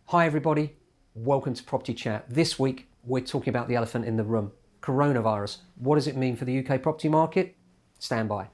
Hi everybody, welcome to Property Chat. This week we're talking about the elephant in the room, coronavirus. What does it mean for the UK property market? Stand by.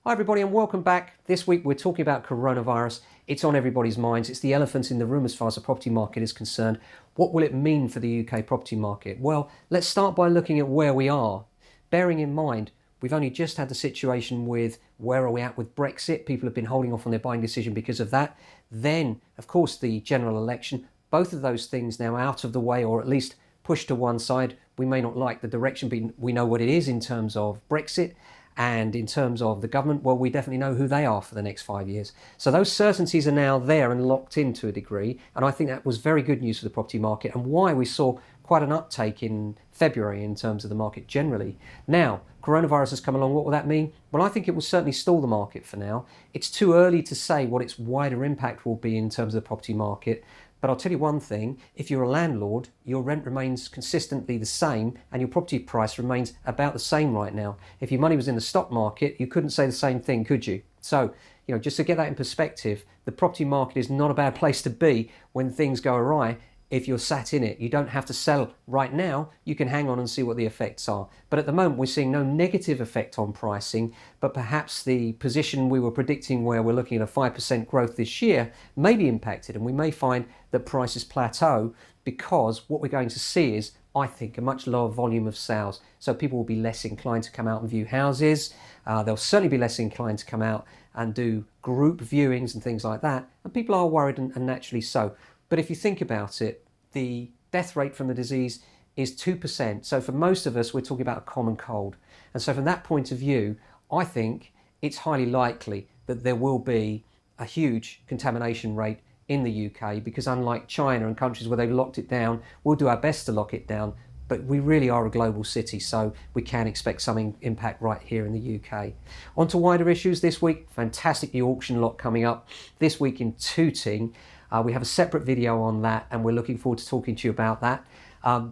Hi everybody and welcome back. This week we're talking about coronavirus. It's on everybody's minds. It's the elephant in the room as far as the property market is concerned. What will it mean for the UK property market? Well, let's start by looking at where we are. Bearing in mind, we've only just had the situation with where are we at with Brexit. People have been holding off on their buying decision because of that. Then, of course, the general election. Both of those things now out of the way, or at least pushed to one side. We may not like the direction, but we know what it is in terms of Brexit. And in terms of the government, well, we definitely know who they are for the next 5 years. So those certainties are now there and locked in to a degree. And I think that was very good news for the property market and why we saw quite an uptake in February in terms of the market generally. Now, coronavirus has come along. What will that mean? Well, I think it will certainly stall the market for now. It's too early to say what its wider impact will be in terms of the property market. But I'll tell you one thing, if you're a landlord, your rent remains consistently the same and your property price remains about the same right now. If your money was in the stock market, you couldn't say the same thing, could you? So, just to get that in perspective, the property market is not a bad place to be when things go awry. If you're sat in it, you don't have to sell right now. You can hang on and see what the effects are. But at the moment, we're seeing no negative effect on pricing, but perhaps the position we were predicting where we're looking at a 5% growth this year may be impacted, and we may find that prices plateau because what we're going to see is, I think, a much lower volume of sales. So people will be less inclined to come out and view houses. They'll certainly be less inclined to come out and do group viewings and things like that. And people are worried, and naturally so. But if you think about it, the death rate from the disease is 2%. So for most of us, we're talking about a common cold. And so from that point of view, I think it's highly likely that there will be a huge contamination rate in the UK because unlike China and countries where they've locked it down, we'll do our best to lock it down. But we really are a global city, so we can expect some impact right here in the UK. On to wider issues this week. Fantastic new auction lot coming up this week in Tooting. We have a separate video on that and we're looking forward to talking to you about that.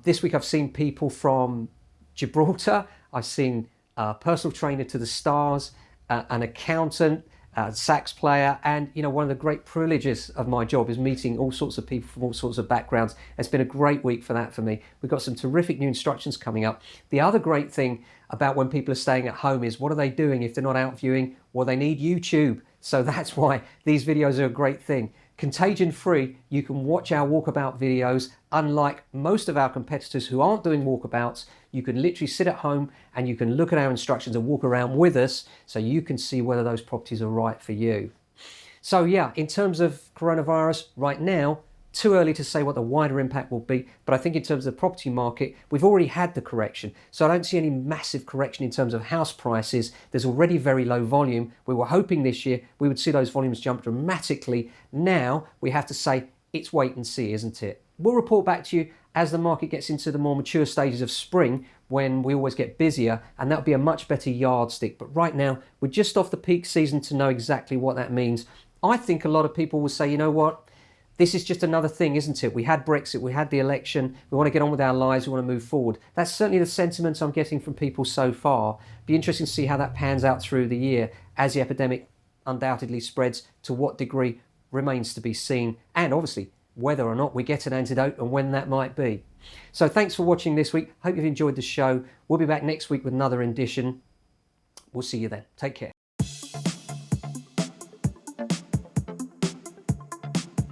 This week I've seen people from Gibraltar. I've seen a personal trainer to the stars, an accountant, a sax player, and one of the great privileges of my job is meeting all sorts of people from all sorts of backgrounds. It's been a great week for that for me. We've got some terrific new instructions coming up. The other great thing about when people are staying at home is what are they doing if they're not out viewing? Well, they need YouTube. So that's why these videos are a great thing. Contagion free, you can watch our walkabout videos. Unlike most of our competitors who aren't doing walkabouts, you can literally sit at home and you can look at our instructions and walk around with us so you can see whether those properties are right for you. So yeah, in terms of coronavirus right now, too early to say what the wider impact will be, but I think in terms of the property market, we've already had the correction. So I don't see any massive correction in terms of house prices. There's already very low volume. We were hoping this year we would see those volumes jump dramatically. Now we have to say it's wait and see, isn't it? We'll report back to you as the market gets into the more mature stages of spring when we always get busier, and that'll be a much better yardstick. But right now, we're just off the peak season to know exactly what that means. I think a lot of people will say, you know what? This is just another thing, isn't it? We had Brexit, we had the election, we want to get on with our lives, we want to move forward. That's certainly the sentiment I'm getting from people so far. Be interesting to see how that pans out through the year as the epidemic undoubtedly spreads. To what degree remains to be seen, and obviously whether or not we get an antidote and when that might be. So thanks for watching this week. Hope you've enjoyed the show. We'll be back next week with another edition. We'll see you then. Take care.